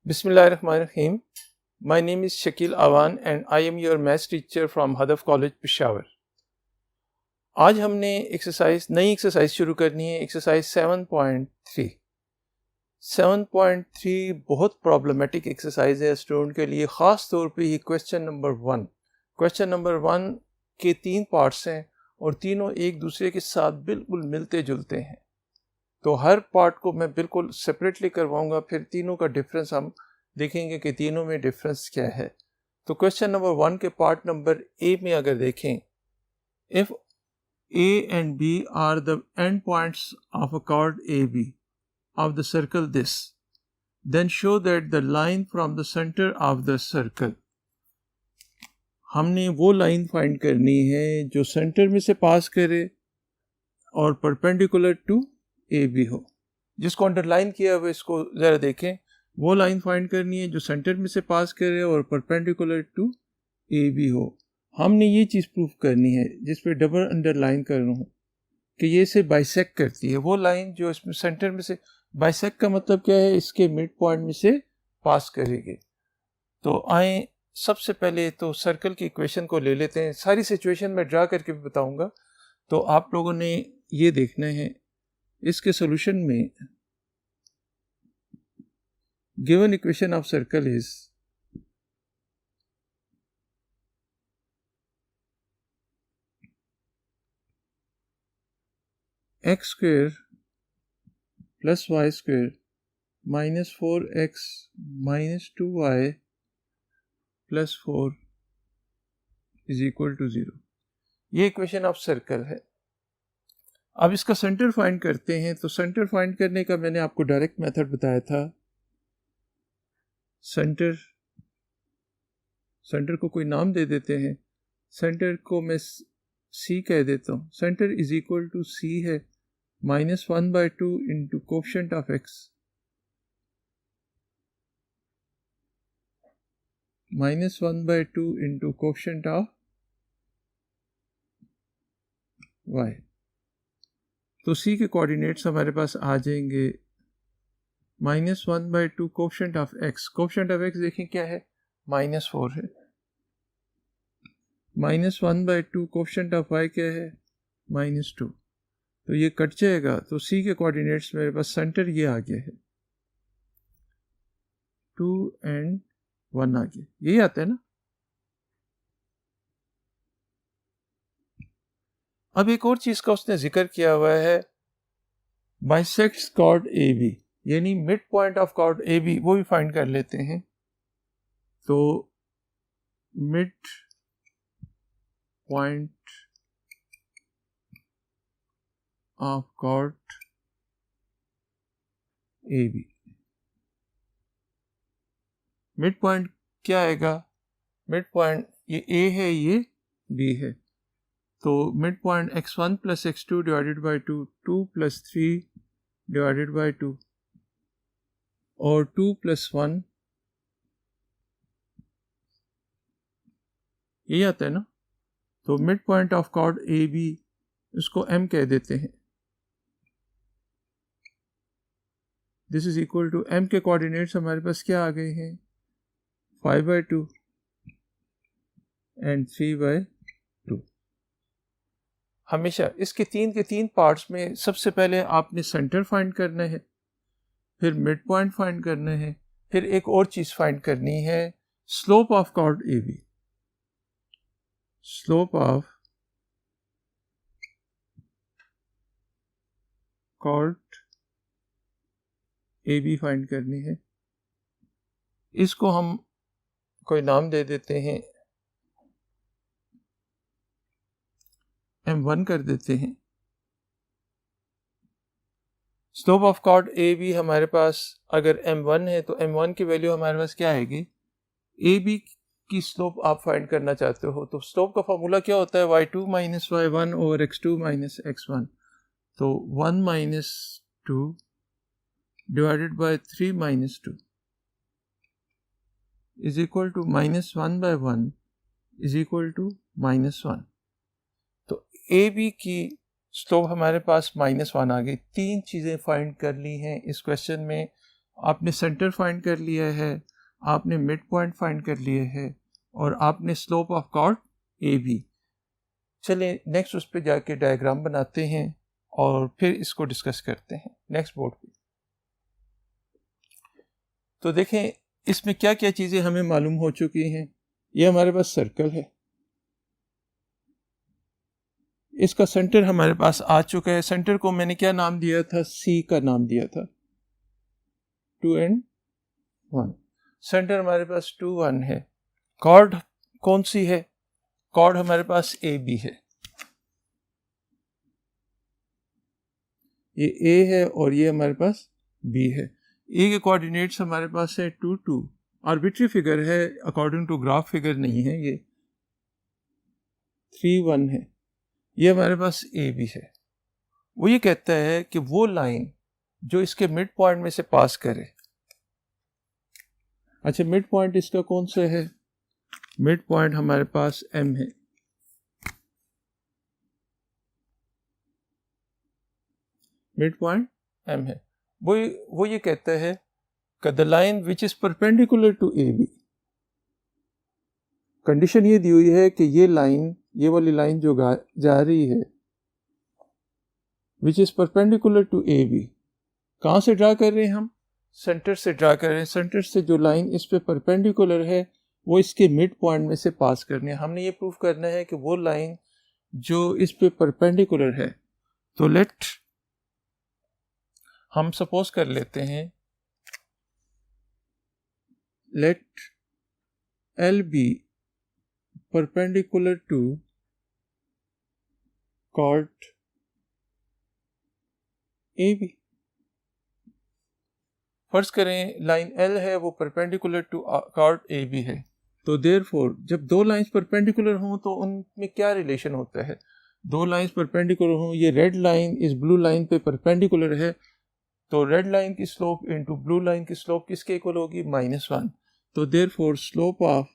Bismillahirrahmanirrahim. My name is Shakil Awan and I am your maths teacher from Hadaf College, Peshawar. आज हमने नई exercise शुरू करनी है, एक्सरसाइज 7.3. 7.3 बहुत प्रॉब्लमेटिक एक्सरसाइज है स्टूडेंट के लिए, ख़ास तौर पे ये क्वेश्चन नंबर 1. क्वेश्चन नंबर 1 के 3 पार्ट्स हैं और तीनों एक दूसरे के साथ बिल्कुल मिलते जुलते हैं. तो हर पार्ट को मैं बिल्कुल सेपरेटली करवाऊंगा, फिर तीनों का डिफरेंस हम देखेंगे कि तीनों में डिफरेंस क्या है. तो क्वेश्चन नंबर 1 के पार्ट नंबर ए में अगर देखें, if A and B are the end points of a chord AB of the circle this, then show that the line from the center of the circle. हमने वो line find करनी है जो centre में से पास करे और perpendicular to AB हो. जिसको अंडरलाइन किया हुआ इसको ज़रा देखें. वो लाइन फाइंड करनी है जो सेंटर में से पास करे और परपेंडिकुलर टू AB हो. हमने ये चीज़ प्रूफ करनी है जिस पे डबल अंडरलाइन कर रहा हूँ कि ये इसे बाइसेक्ट करती है. वो लाइन जो इसमें सेंटर में से बाइसेक्ट का मतलब क्या है, इसके मिड पॉइंट में से पास करेगी. तो आए सबसे पहले तो सर्कल की इक्वेशन को ले लेते हैं. सारी सिचुएशन मैं ड्रा करके भी बताऊंगा. तो आप लोगों ने ये देखना है इसके सॉल्यूशन में given equation of circle is x square plus y square minus 4x minus 2y plus 4 is equal to 0. ये इक्वेशन ऑफ सर्कल है. अब इसका सेंटर फाइंड करते हैं. तो सेंटर फाइंड करने का मैंने आपको डायरेक्ट मेथड बताया था. सेंटर को कोई नाम दे देते हैं. सेंटर को मैं C कह देता हूँ. Centre is equal to C है -1/2 into coefficient of x -1/2 into coefficient of y. तो C के कोऑर्डिनेट्स हमारे पास आ जाएंगे -1/2 coefficient of x. Coefficient of x देखें क्या है, -4 है. -1/2 कोफिशिएंट ऑफ y क्या है, -2. तो ये कट जाएगा. तो C के कोऑर्डिनेट्स मेरे पास सेंटर ये आ गया है 2 and 1 आ गया. यही आता है ना. अब एक और चीज का उसने जिक्र किया हुआ है, बाइसेक्ट्स कॉर्ड AB, यानी mid point of chord AB, वो भी फाइंड कर लेते हैं. तो mid point of chord AB, mid point क्या आएगा, मिड पॉइंट ये A है, ये B है. तो mid point x1 plus x2 divided by 2, 2 plus 3 divided by 2 और 2 प्लस 1, यही आता है ना. तो mid point of chord AB इसको M कह देते हैं. This is equal to M के कोऑर्डिनेट्स हमारे पास क्या आ गए हैं, 5/2 एंड 3/2. हमेशा इसके 3 के 3 पार्ट्स में सबसे पहले आपने सेंटर फाइंड करना है, फिर मिड पॉइंट फाइंड करना है, फिर एक और चीज फाइंड करनी है, slope of chord AB. Slope of chord AB find करनी है. इसको हम कोई नाम दे देते हैं, M1 कर देते हैं. स्लोप ऑफ कॉर्ड AB हमारे पास अगर M1 है तो M1 की वैल्यू हमारे पास क्या आएगी, AB की स्लोप आप फाइंड करना चाहते हो तो स्लोप का फॉर्मूला क्या होता है, y2 minus y1 over x2 minus x1. तो 1 minus 2 divided by 3 minus 2 is equal to -1/1 is equal to -1. तो AB की स्लोप हमारे पास -1 आ गई. 3 चीज़ें फाइंड कर ली हैं इस क्वेश्चन में आपने सेंटर फाइंड कर लिया है, आपने मिड पॉइंट फाइंड कर लिया है और आपने slope of chord A B. चलिए नेक्स्ट उस पर जाके डायग्राम बनाते हैं और फिर इसको डिस्कस करते हैं नेक्स्ट बोर्ड पे। तो देखें इसमें क्या क्या चीज़ें हमें मालूम हो चुकी हैं। ये हमारे पास सर्कल है, इसका सेंटर हमारे पास आ चुका है। सेंटर को मैंने क्या नाम दिया था, सी का नाम दिया था, 2 and 1। सेंटर हमारे पास 2 1 है। कॉर्ड कौन सी है, कॉर्ड हमारे पास ए बी है। ये ए है और ये हमारे पास बी है। ए के कोऑर्डिनेट्स हमारे पास है 2 2, आर्बिट्री फिगर है, अकॉर्डिंग टू ग्राफ फिगर नहीं है, ये 3 1 है। ये हमारे पास ए बी है। वो ये कहता है कि वो लाइन जो इसके मिड पॉइंट में से पास करे। अच्छा, मिड पॉइंट इसका कौन सा है, मिड पॉइंट हमारे पास एम है। मिड पॉइंट एम है। वो ये कहता है कि the line which is perpendicular to A B. Condition ये दी हुई है कि ये लाइन, ये वाली लाइन जो जा रही है, which is perpendicular to A B, कहाँ से ड्रा कर रहे हैं हम, सेंटर से ड्रा कर रहे हैं। सेंटर से जो लाइन इस पे परपेंडिकुलर है वो इसके मिड पॉइंट में से पास करनी है। हमने ये प्रूफ करना है कि वो लाइन जो इस पे परपेंडिकुलर है। तो लेट हम सपोज कर लेते हैं, let L be perpendicular to chord A B. फर्ज करें लाइन एल है वो perpendicular to chord A B है। तो देयरफॉर जब दो लाइंस परपेंडिकुलर हों तो उनमें क्या रिलेशन होता है, दो लाइंस परपेंडिकुलर हों, ये रेड लाइन इस ब्लू लाइन पे परपेंडिकुलर है, तो रेड लाइन की स्लोप इनटू ब्लू लाइन की स्लोप किसके इक्वल होगी, -1। तो therefore slope of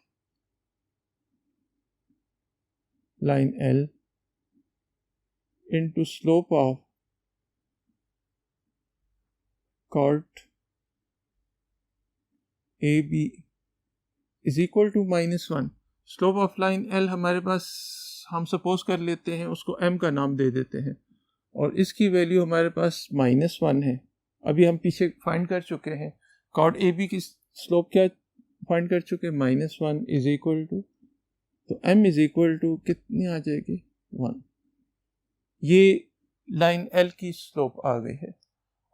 line L into slope of chord A B is equal to -1। Slope of line L हमारे पास हम सपोज कर लेते हैं, उसको m का नाम दे देते हैं और इसकी वैल्यू हमारे पास -1 है। अभी हम पीछे फाइंड कर चुके हैं, कॉर्ड ए बी की स्लोप क्या फाइंड कर चुके हैं, -1 इज इक्वल टू, तो m इज इक्वल टू कितनी आ जाएगी, 1। ये लाइन l की स्लोप आ गई है।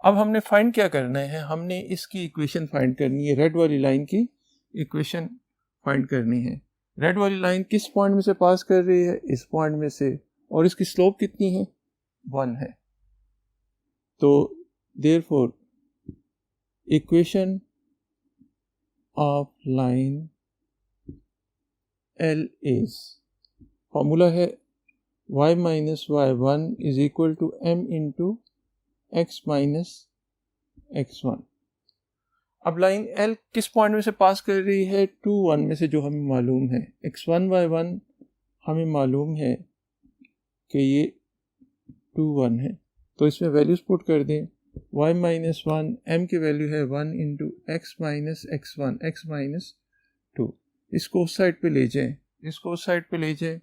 अब हमने फाइंड क्या करना है, हमने इसकी इक्वेशन फाइंड करनी है, रेड वाली लाइन की इक्वेशन फाइंड करनी है। रेड वाली लाइन किस पॉइंट में से पास कर रही है, इस पॉइंट में से, और इसकी स्लोप कितनी है, 1 है। तो therefore equation of line L is, formula है y minus y1 is equal to m into x minus x1। अब लाइन L किस पॉइंट में से पास कर रही है, 2 1 में से, जो हमें मालूम है। x1 y1 हमें मालूम है कि ये 2 1 है, तो इसमें वैल्यूज पुट कर दें। y माइनस 1, m की वैल्यू है 1 into x minus x1, x minus 2। इसको उस साइड पे ले जाएं, इसको उस साइड पे ले जाएं,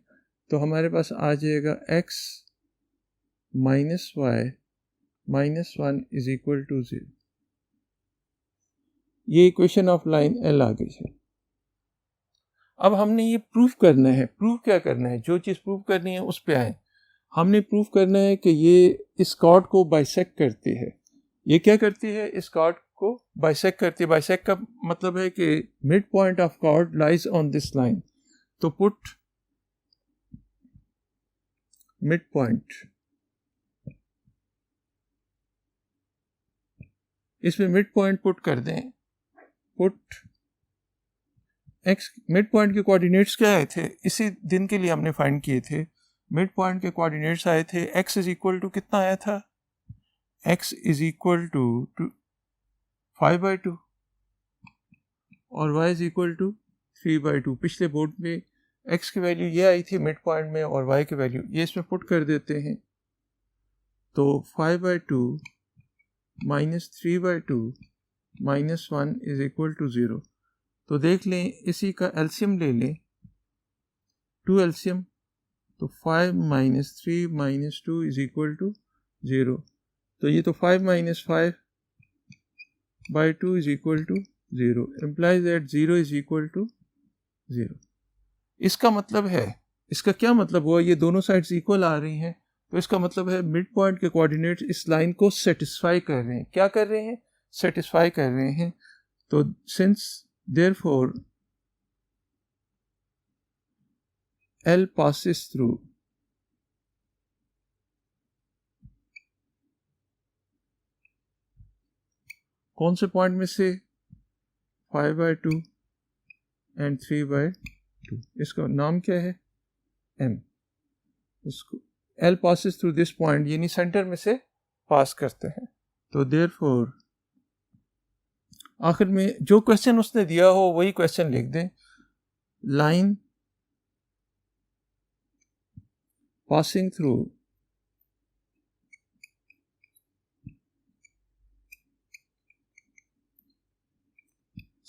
तो हमारे पास आ जाएगा x minus y minus 1 is equal to 0। ये इक्वेशन ऑफ लाइन एल आ गई है। अब हमने ये प्रूफ करना है। प्रूफ क्या करना है, जो चीज़ प्रूफ करनी है उस पे आए। हमने प्रूफ करना है कि ये इस कॉर्ड को बाइसेक्ट करती है। ये क्या करती है, इस कॉर्ड को बाइसेक्ट करती है। बाइसेक्ट का मतलब है कि mid point of chord lies on this line. तो पुट मिड पॉइंट, इसमें मिड पॉइंट पुट कर दें। पुट x, मिड पॉइंट के कोऑर्डिनेट्स क्या आए थे, इसी दिन के लिए हमने फाइंड किए थे। मिड पॉइंट के कोऑर्डिनेट्स आए थे x इज इक्वल टू कितना आया था, x इज इक्वल टू 5/2 और y इज इक्वल टू 3/2। पिछले बोर्ड में x की वैल्यू ये आई थी मिड पॉइंट में और y की वैल्यू ये इसमें पुट कर देते हैं। तो 5/2 माइनस 3/2 -1 इज इक्वल टू 0। तो देख लें, इसी का एलसीएम ले लें, 2 एलसीएम, तो 5 - 3 - 2 इज इक्वल टू 0। तो ये तो 5 - 5 by 2 is equal to 0, implies that 0 is equal to 0। इसका मतलब है, इसका क्या मतलब हुआ, ये दोनों साइड्स इक्वल आ रही हैं, तो इसका मतलब है मिड पॉइंट के कोऑर्डिनेट्स इस लाइन को सेटिस्फाई कर रहे हैं। क्या कर रहे हैं? सेटिस्फाई कर रहे हैं। तो since therefore L passes through कौन से पॉइंट में से? 5/2 एंड 3/2। इसका नाम क्या है? M। इसको L passes through this point, यानी सेंटर में से पास करते हैं। तो देयरफॉर आखिर में जो क्वेश्चन उसने दिया हो वही क्वेश्चन लिख दें। Line passing through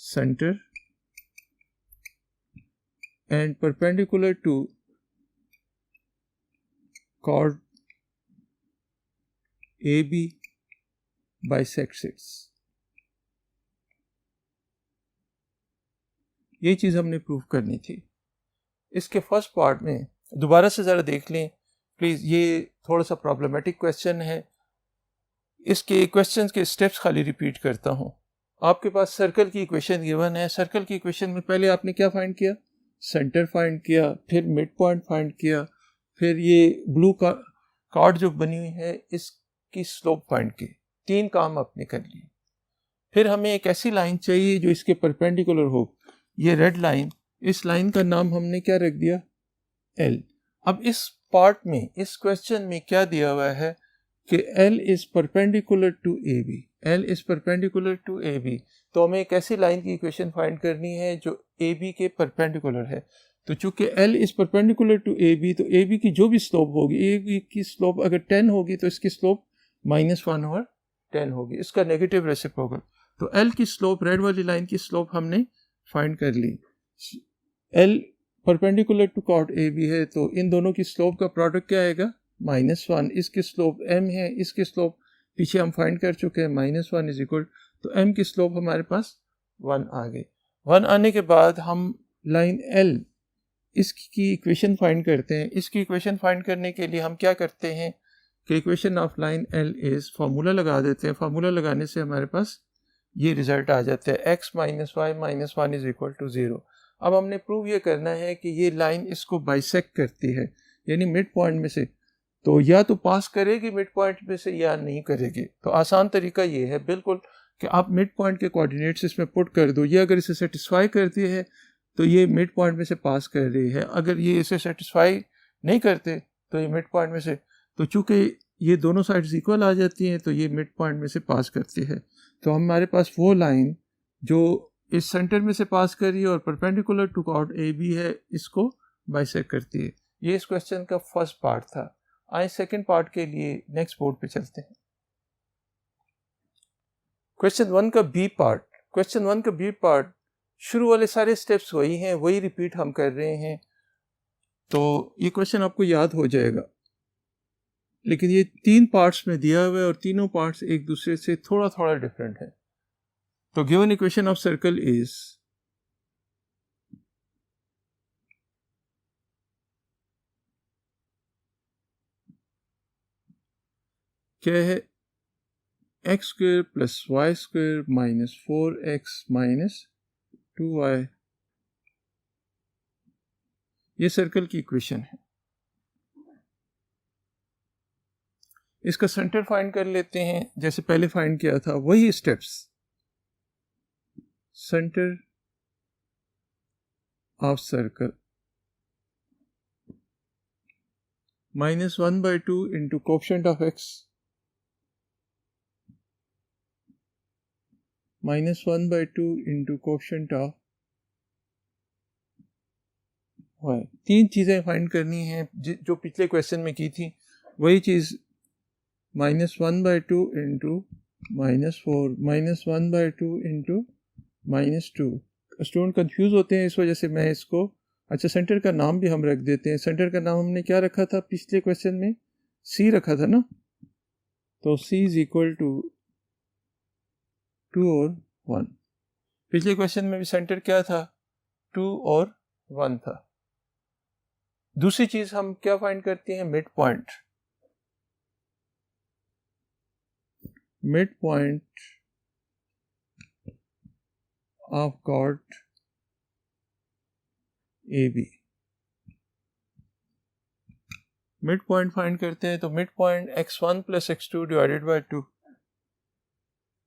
center and perpendicular to chord AB bisects it। ये चीज़ हमने प्रूव करनी थी। इसके फर्स्ट पार्ट में दोबारा से ज़रा देख लें प्लीज़, ये थोड़ा सा प्रॉब्लमेटिक क्वेश्चन है। इसके क्वेश्चंस के स्टेप्स खाली रिपीट करता हूँ। आपके पास सर्कल की इक्वेशन गिवन है। सर्कल की इक्वेशन में पहले आपने क्या फाइंड किया? सेंटर फाइंड किया, फिर मिड पॉइंट फाइंड किया, फिर ये ब्लू कार्ड जो बनी हुई है इसकी स्लोप फाइंड की। 3 काम आपने कर लिए। फिर हमें एक ऐसी लाइन चाहिए जो इसके परपेंडिकुलर हो। ये रेड लाइन, इस लाइन का नाम हमने क्या रख दिया? L। अब इस पार्ट में, इस क्वेश्चन में क्या दिया हुआ है कि L is perpendicular to AB। L is perpendicular to AB। तो हमें एक ऐसी लाइन की इक्वेशन फाइंड करनी है जो AB के परपेंडिकुलर है। तो चूंकि L is perpendicular to AB, तो AB की जो भी स्लोप होगी, AB की स्लोप अगर 10 होगी तो इसकी स्लोप -1/10 होगी, इसका नेगेटिव रेसिप्रोकल। तो L की स्लोप, रेड वाली लाइन की स्लोप हमने फाइंड कर ली। L perpendicular to chord AB है, तो इन दोनों की स्लोप का प्रोडक्ट क्या आएगा? -1। इसकी स्लोप M है, इसकी स्लोप पीछे हम फाइंड कर चुके हैं, -1 इज इक्वल, तो M की स्लोप हमारे पास 1 आ गई। 1 आने के बाद हम लाइन L, इसकी इक्वेशन फाइंड करते हैं। इसकी इक्वेशन फाइंड करने के लिए हम क्या करते हैं कि equation of line L is, formula लगा देते हैं। फार्मूला लगाने से हमारे पास ये रिजल्ट आ जाता है, x - y - 1 is equal to 0। अब हमने प्रूव ये करना है कि ये लाइन इसको बाइसेक्ट करती है, यानी मिड पॉइंट में से तो या तो पास करेगी मिड पॉइंट में से या नहीं करेगी। तो आसान तरीका ये है बिल्कुल कि आप मिड पॉइंट के कोऑर्डिनेट्स इसमें पुट कर दो। ये अगर इसे सेटिस्फाई करती है तो ये मिड पॉइंट में से पास कर रही है, अगर ये इसे सेटिस्फाई नहीं करते तो ये मिड पॉइंट में से, तो चूंकि ये दोनों साइड्स इक्वल आ जाती हैं तो ये मिड पॉइंट में से पास करती है। तो हमारे पास वो लाइन जो इस सेंटर में से पास कर रही है और परपेंडिकुलर टू कॉर्ड AB है, इसको बाइसेक्ट करती है। ये इस क्वेश्चन का फर्स्ट पार्ट था। आइए सेकंड पार्ट के लिए नेक्स्ट बोर्ड पे चलते हैं। क्वेश्चन 1 का बी पार्ट। क्वेश्चन 1 का बी पार्ट, शुरू वाले सारे स्टेप्स वही हैं, वही रिपीट हम कर रहे हैं, तो ये क्वेश्चन आपको याद हो जाएगा। लेकिन ये 3 पार्ट्स में दिया हुआ है और तीनों पार्ट्स एक दूसरे से थोड़ा थोड़ा डिफरेंट है। तो given equation of circle is क्या है? x² + y² - 4x - 2y। ये सर्कल की इक्वेशन है। इसका सेंटर फाइंड कर लेते हैं, जैसे पहले फाइंड किया था वही steps. Centre of circle -1/2 into coefficient of x -1/2 into coefficient of y। 3 चीजें फाइंड करनी है जो पिछले क्वेश्चन में की थी, वही चीज। -1/2 into -4 -1/2 इंटू -2। स्टूडेंट कंफ्यूज होते हैं, इस वजह से मैं इसको, अच्छा सेंटर का नाम भी हम रख देते हैं। सेंटर का नाम हमने क्या रखा था पिछले क्वेश्चन में? सी रखा था ना, तो C इज इक्वल टू 2 और 1। पिछले क्वेश्चन में भी सेंटर क्या था? 2 और 1 था। दूसरी चीज हम क्या फाइंड करते हैं? Mid point. Mid point of chord AB। Mid point find करते हैं, तो mid point x1 plus x2 divided by 2,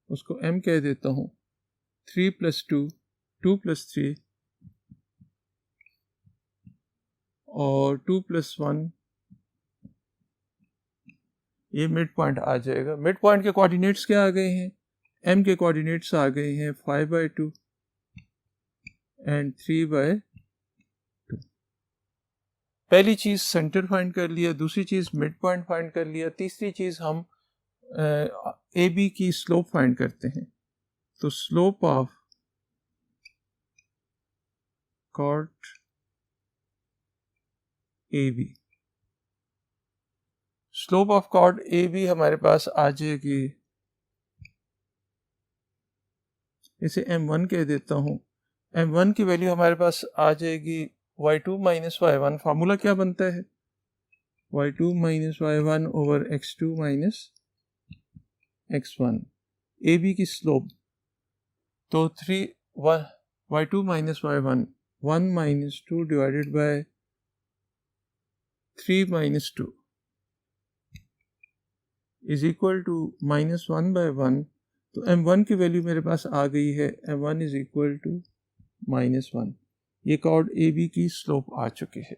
उसको m कह देता हूं। 3 प्लस 2, 2 प्लस 3 और 2 प्लस 1, ये मिड पॉइंट आ जाएगा। मिड पॉइंट के कोऑर्डिनेट्स क्या आ गए हैं? m के कोऑर्डिनेट्स आ गए हैं 5/2 एंड 3/2। पहली चीज सेंटर फाइंड कर लिया, दूसरी चीज मिड पॉइंट फाइंड कर लिया, तीसरी चीज हम AB की स्लोप फाइंड करते हैं। तो slope of chord AB, slope of chord AB हमारे पास आ जाएगी, इसे M1 कह देता हूं। M1 की वैल्यू हमारे पास आ जाएगी y2 माइनस y1। फार्मूला क्या बनता है? y2 minus y1 over x2 minus x1। AB की स्लोप तो 1 y2 minus y1 1 minus 2 divided by 3 minus 2 is equal to -1/1। तो m1 की वैल्यू मेरे पास आ गई है, m1 इज इक्वल टू -1। ये कॉर्ड AB की स्लोप आ चुकी है।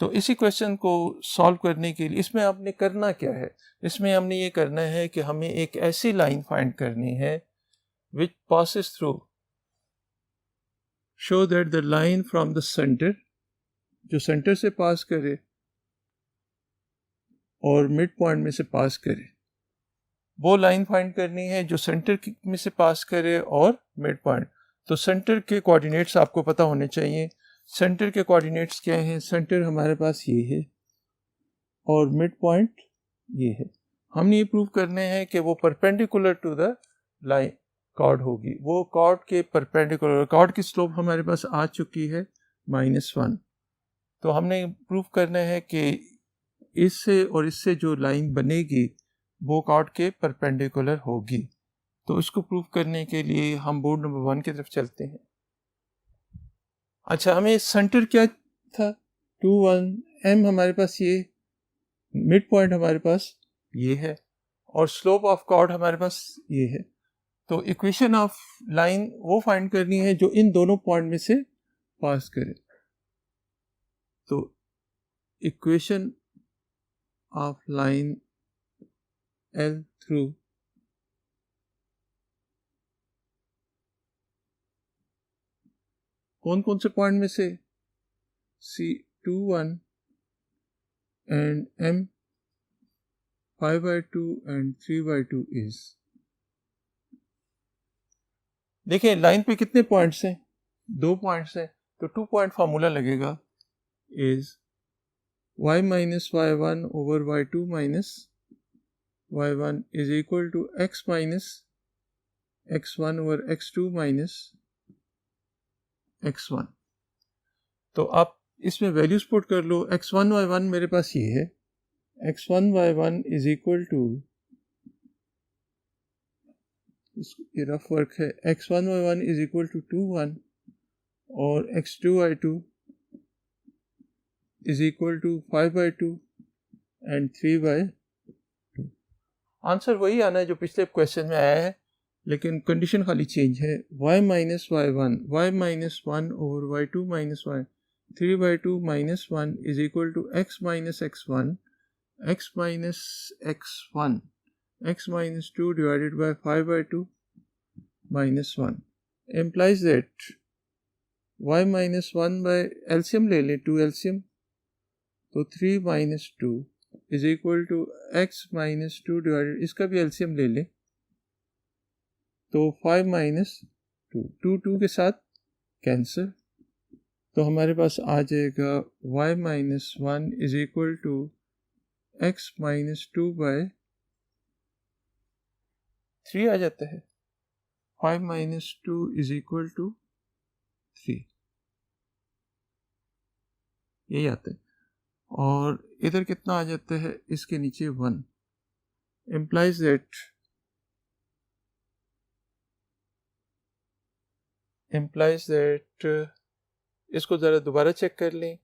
तो इसी क्वेश्चन को सॉल्व करने के लिए इसमें आपने करना क्या है? इसमें हमने ये करना है कि हमें एक ऐसी लाइन फाइंड करनी है which passes through, show that the line from the center, जो सेंटर से पास करे और मिड पॉइंट में से पास करे, वो लाइन फाइंड करनी है जो सेंटर में से पास करे और मिड पॉइंट। तो सेंटर के कोऑर्डिनेट्स आपको पता होने चाहिए। सेंटर के कोऑर्डिनेट्स क्या हैं? सेंटर हमारे पास ये है और मिड पॉइंट ये है। हमने ये प्रूव करने हैं कि वो perpendicular to the line chord होगी, वो कॉर्ड के परपेंडिकुलर। कॉर्ड की स्लोप हमारे पास आ चुकी है -1। तो हमने प्रूव करना है कि इससे और इससे जो लाइन बनेगी वो कॉर्ड के परपेंडिकुलर होगी। तो इसको प्रूव करने के लिए हम बोर्ड नंबर 1 की तरफ चलते हैं। अच्छा, हमें सेंटर क्या था? 2 1 m हमारे पास ये, मिड पॉइंट हमारे पास ये है और स्लोप ऑफ कॉर्ड हमारे पास ये है। तो इक्वेशन ऑफ लाइन वो फाइंड करनी है जो इन दोनों पॉइंट में से पास करे। तो equation of line L through कौन कौन से पॉइंट में से? C2 1 and M 5/2 and 3/2 is. देखिए लाइन पे कितने पॉइंट्स हैं? 2 पॉइंट्स हैं। तो 2 पॉइंट फार्मूला लगेगा is y minus y1 over y2 minus y1 is equal to x minus x1 over x2 minus x1। तो आप इसमें वैल्यूज पुट कर लो। x1 y1 मेरे पास ये है, x1 y1 is equal to, ये रफ वर्क है, x1 y1 is equal to 2 1 और x2 y2 is equal to 5/2 and 3/2। Answer वही आना है जो पिछले क्वेश्चन में आया है, लेकिन कंडीशन खाली चेंज है। y minus y1 y minus 1 over y2 minus y 3/2 minus 1 is equal to x minus x1 x minus x1 x minus 2 divided by 5/2 minus 1 implies that y minus 1 by LCM ले लें, 2 LCM, तो 3 minus 2 is equal to x minus 2 divided, इसका भी LCM ले लें तो 5 minus 2 2 के साथ कैंसिल, तो हमारे पास आ जाएगा y minus 1 is equal to x minus 2 by 3 आ जाता है। 5 माइनस 2 इज इक्वल टू 3, यही आता है। और इधर कितना आ जाता है, इसके नीचे 1, implies that इसको ज़रा दोबारा चेक कर लें।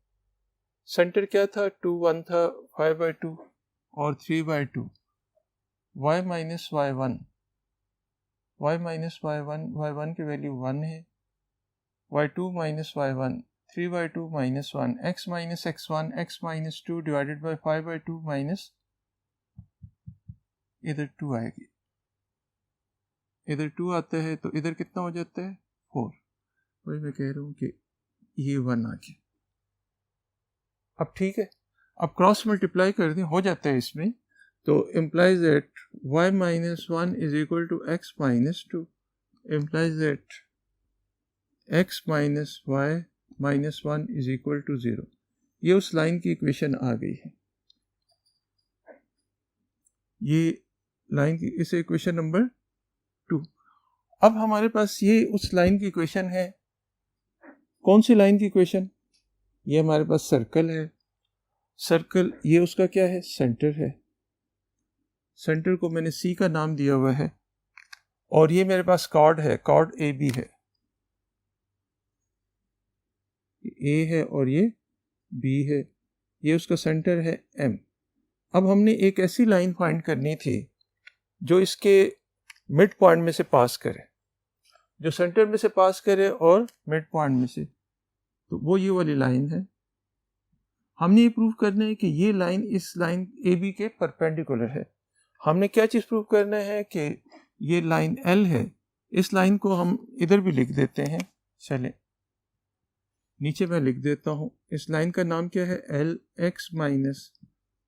सेंटर क्या था, 2 1 था, 5/2 और 3/2, y माइनस y1 y1 की वैल्यू 1 है, y2 minus y1 3/2 minus 1, x minus x1 x minus 2 divided by 5/2 minus, इधर 2 आएगी, इधर 2 आता है तो इधर कितना हो जाता है 4। वही मैं कह रहा हूँ कि ये 1 आ गया। अब ठीक है, अब क्रॉस मल्टीप्लाई कर दें, हो जाता है इसमें, तो implies that y minus 1 is equal to x minus 2, implies that x minus y minus 1 is equal to 0। ये उस लाइन की इक्वेशन आ गई है, ये लाइन की, इस इक्वेशन नंबर 2। अब हमारे पास ये उस लाइन की इक्वेशन है। कौन सी लाइन की इक्वेशन, ये हमारे पास सर्कल है, सर्कल ये उसका क्या है, सेंटर है। सेंटर को मैंने सी का नाम दिया हुआ है, और ये मेरे पास कॉर्ड है, कॉर्ड ए बी है, ए है और ये बी है, ये उसका सेंटर है एम। अब हमने एक ऐसी लाइन फाइंड करनी थी जो इसके मिड पॉइंट में से पास करे, जो सेंटर में से पास करे और मिड पॉइंट में से, तो वो ये वाली लाइन है। हमने ये प्रूव करना है कि ये लाइन इस लाइन ए बी के परपेंडिकुलर है। हमने क्या चीज़ प्रूव करना है कि ये लाइन एल है, इस लाइन को हम इधर भी लिख देते हैं, चले नीचे मैं लिख देता हूँ, इस लाइन का नाम क्या है, L x minus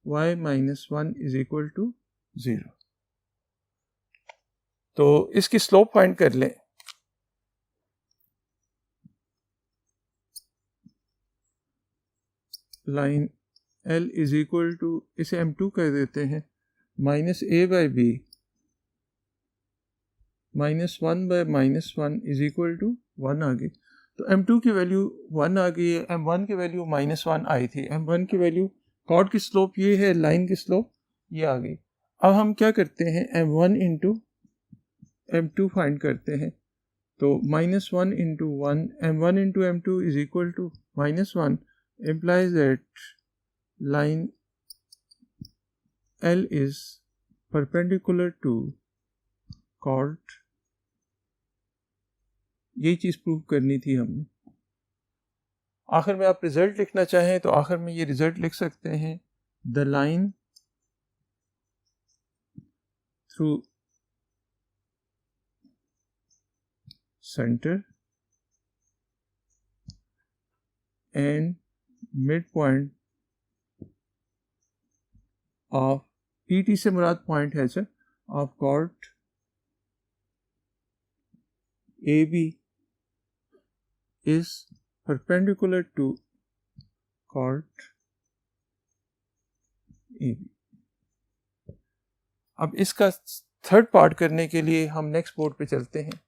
y minus 1 is equal to 0। तो इसकी स्लोप फाइंड कर लें। Line L is equal to, इसे m2 कर देते हैं, minus A by B minus 1 by minus 1 is equal to 1 आ गई। तो m2 की वैल्यू 1 आ गई है, m1 की वैल्यू माइनस 1 आई थी, m1 की वैल्यू, कॉर्ड की स्लोप ये है, लाइन की स्लोप ये आ गई। अब हम क्या करते हैं, m1 इंटू m2 फाइंड करते हैं, तो minus 1 into 1, m1 into m2 is equal to minus 1, implies that line L is perpendicular to chord। यही चीज़ प्रूव करनी थी हमने। आखिर में आप रिजल्ट लिखना चाहें तो आखिर में ये रिजल्ट लिख सकते हैं, the line through centre and mid point of, PT से मुराद पॉइंट है sir, of chord AB is perpendicular to chord AB। अब इसका थर्ड पार्ट करने के लिए हम नेक्स्ट बोर्ड पे चलते हैं।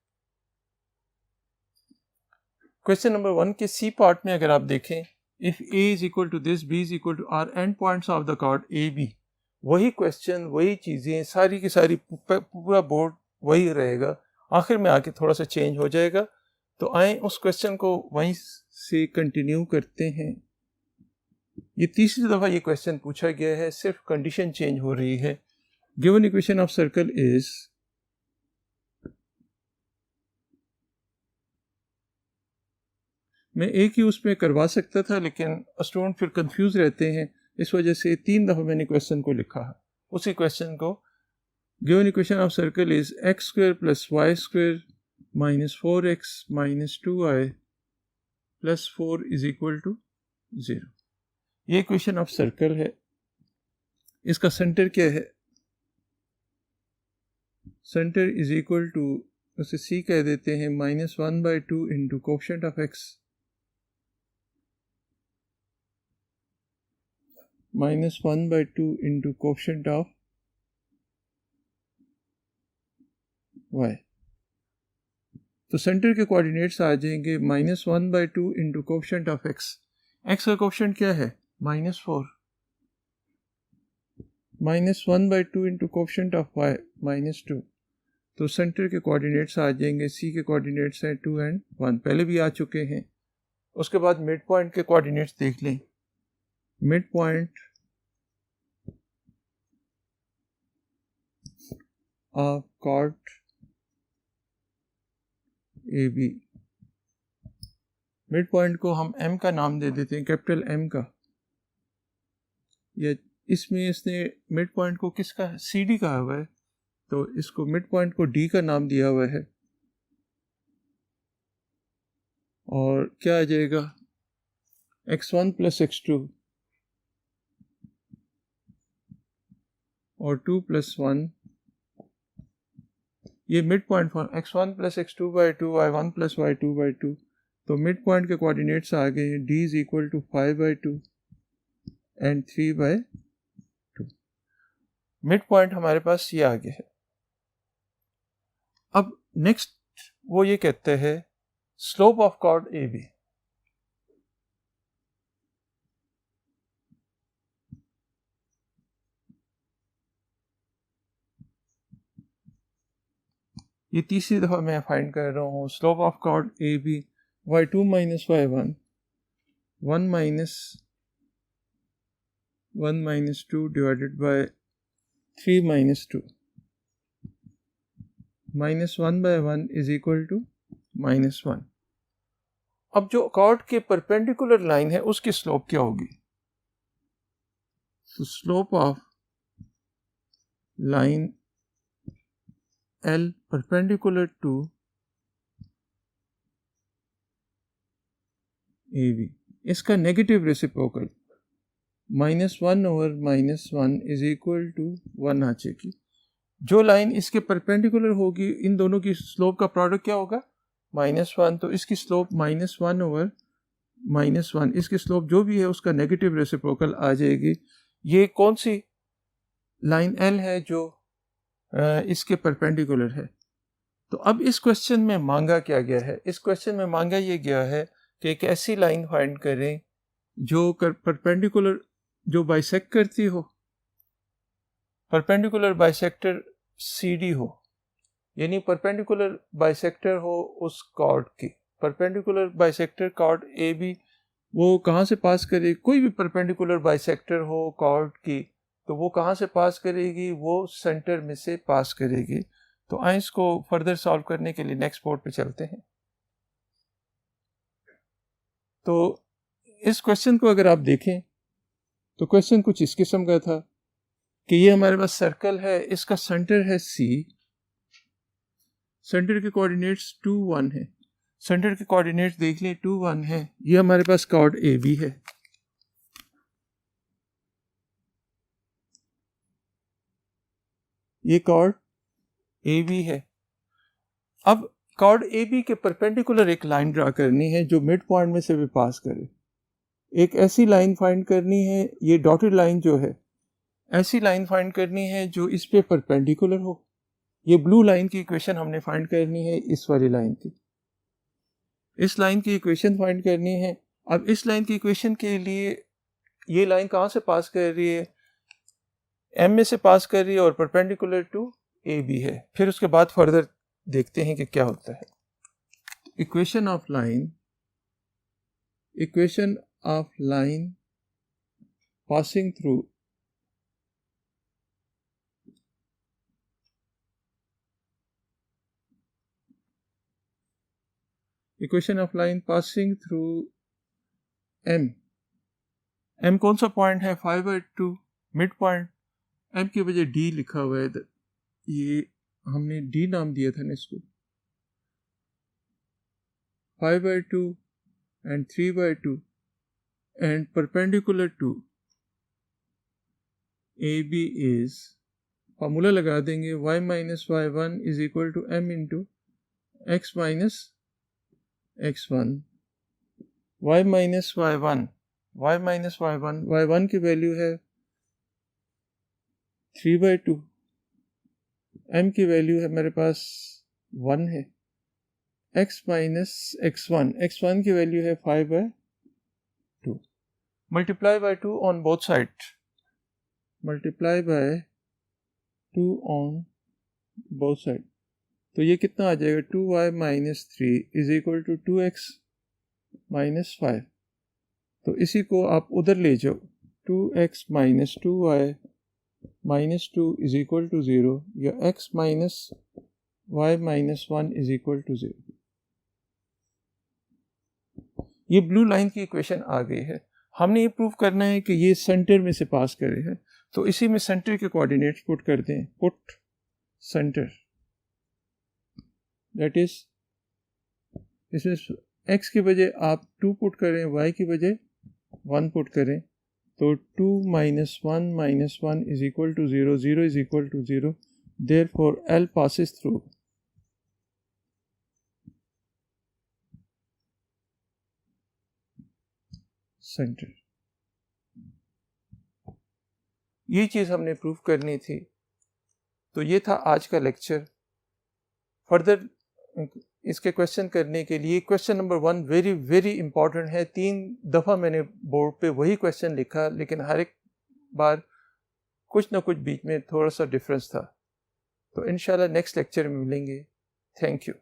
क्वेश्चन नंबर 1 के सी पार्ट में अगर आप देखें, if A is equal to this, B is equal to R, and points of the chord AB, वही क्वेश्चन, वही चीज़ें, सारी की सारी, पूरा बोर्ड वही रहेगा, आखिर में आके थोड़ा सा चेंज हो जाएगा। तो आए उस क्वेश्चन को वहीं से कंटिन्यू करते हैं। ये तीसरी दफ़ा ये क्वेश्चन पूछा गया है, सिर्फ कंडीशन चेंज हो रही है। Given equation of circle is, मैं एक ही उसमें करवा सकता था, लेकिन स्टूडेंट फिर कंफ्यूज रहते हैं, इस वजह से 3 दफ़ा मैंने क्वेश्चन को लिखा है। उसी क्वेश्चन को, given equation of circle is x square plus y square minus 4x minus 2y plus 4 is equal to 0। ये इक्वेशन ऑफ सर्कल है। इसका सेंटर क्या है? सेंटर इज इक्वल टू, उसे सी कह देते हैं, -1/2 into coefficient of x -1/2 into coefficient of y। तो सेंटर के कोऑर्डिनेट्स आ जाएंगे -1/2 into coefficient of x। x का कोफिशिएंट क्या है? -4। -1/2 इंटू कोफिशिएंट ऑफ y -2। तो सेंटर के कोऑर्डिनेट्स आ जाएंगे, c के कोऑर्डिनेट्स हैं 2 और 1, पहले भी आ चुके हैं। उसके बाद मिड पॉइंट के कोऑर्डिनेट्स देख लें। Mid point of chord A B, mid point को हम m का नाम दे देते हैं, कैपिटल M का। या इसमें इसने मिड पॉइंट को किसका CD कहा हुआ है, तो इसको मिड पॉइंट को D का नाम दिया हुआ है। और क्या आ जाएगा? x1 + x2 और 2 + 1, ये mid point for x1 + x2/2 y1 + y2/2। तो मिड पॉइंट के कोऑर्डिनेट्स आ गए हैं, d = 5/2 एंड 3/2। मिड पॉइंट हमारे पास ये आ गया है। अब नेक्स्ट वो ये कहते हैं slope of chord A B. ये तीसरी दफा मैं फाइंड कर रहा हूँ slope of chord A B, y2 - y1 1 - 2 divided by 3 - 2 -1/1 is equal to -1। अब जो कॉर्ड के परपेंडिकुलर लाइन है उसकी स्लोप क्या होगी? तो slope of line L perpendicular to AB, इसका negative reciprocal -1/-1 is equal to 1 आ जाएगी। जो लाइन इसके परपेंडिकुलर होगी, इन दोनों की स्लोप का प्रोडक्ट क्या होगा? -1। तो इसकी स्लोप -1/-1, इसकी स्लोप जो भी है उसका नेगेटिव रेसिप्रोकल आ जाएगी। ये कौन सी लाइन L है जो इसके परपेंडिकुलर है। तो अब इस क्वेश्चन में मांगा क्या गया है? इस क्वेश्चन में मांगा ये गया है कि एक ऐसी लाइन फाइंड करें जो परपेंडिकुलर, जो बाइसेक्ट करती हो, परपेंडिकुलर बाइसेक्टर CD हो, यानी परपेंडिकुलर बाइसेक्टर हो उस कॉर्ड की। परपेंडिकुलर बाइसेक्टर कॉर्ड AB वो कहाँ से पास करे? कोई भी परपेंडिकुलर बाइसेक्टर हो कॉर्ड की, तो वो कहाँ से पास करेगी? वो सेंटर में से पास करेगी। तो आइए इसको फर्दर सॉल्व करने के लिए नेक्स्ट बोर्ड पे चलते हैं। तो इस क्वेश्चन को अगर आप देखें तो क्वेश्चन कुछ इस किस्म का था कि ये हमारे पास सर्कल है, इसका सेंटर है C, सेंटर के कोऑर्डिनेट्स 2, 1 है। सेंटर के कोऑर्डिनेट्स देख लें, 2, 1 है। ये हमारे पास कॉर्ड AB है। ये कॉर्ड AB है। अब कॉर्ड AB के परपेंडिकुलर एक लाइन ड्रा करनी है जो मिड पॉइंट में से भी पास करे। एक ऐसी लाइन फाइंड करनी है, ये डॉटेड लाइन जो है, ऐसी लाइन फाइंड करनी है जो इस पे परपेंडिकुलर हो। ये ब्लू लाइन की इक्वेशन हमने फाइंड करनी है, इस वाली लाइन की। इस लाइन की इक्वेशन फाइंड करनी है। अब इस लाइन की इक्वेशन के लिए ये लाइन कहाँ से पास कर रही है? M में से पास कर रही है और परपेंडिकुलर टू AB है। फिर उसके बाद फर्दर देखते हैं कि क्या होता है। Equation of line passing through M कौन सा पॉइंट है? 5/2 मिड पॉइंट। M की वजह D लिखा हुआ है, ये हमने D नाम दिया था ना इसको। 5/2 and 3/2 and perpendicular to A B is, formula लगा देंगे, y minus y one is equal to m into x minus x1, y minus y one, y one की वैल्यू है 3/2, m की वैल्यू है मेरे पास 1 है, x माइनस x1 की value है 5/2, multiply by 2 on both side, multiply by 2 on both side, तो ये कितना आ जाएगा, 2y minus 3 is equal to 2x minus 5, तो इसी को आप उधर ले जाओ, 2x minus 2y minus 2 is equal to 0, या x minus y minus 1 is equal to 0। ये ब्लू लाइन की इक्वेशन आ गई है। हमने ये प्रूव करना है कि ये सेंटर में से पास करे है, तो इसी में सेंटर के कोऑर्डिनेट्स पुट कर दें, पुट सेंटर, दैट इज इसमें x की बजाय आप 2 पुट करें, y की बजाय 1 पुट करें, तो 2 minus 1 minus 1 is equal to 0, 0 is equal to 0, therefore L passes through centre. ये चीज़ हमने प्रूव करनी थी। तो ये था आज का लेक्चर। फर्दर इसके क्वेश्चन करने के लिए question number 1 very very important है। 3 दफ़ा मैंने बोर्ड पे वही क्वेश्चन लिखा, लेकिन हर एक बार कुछ ना कुछ बीच में थोड़ा सा डिफरेंस था। तो इंशाल्लाह नेक्स्ट लेक्चर में मिलेंगे। Thank you.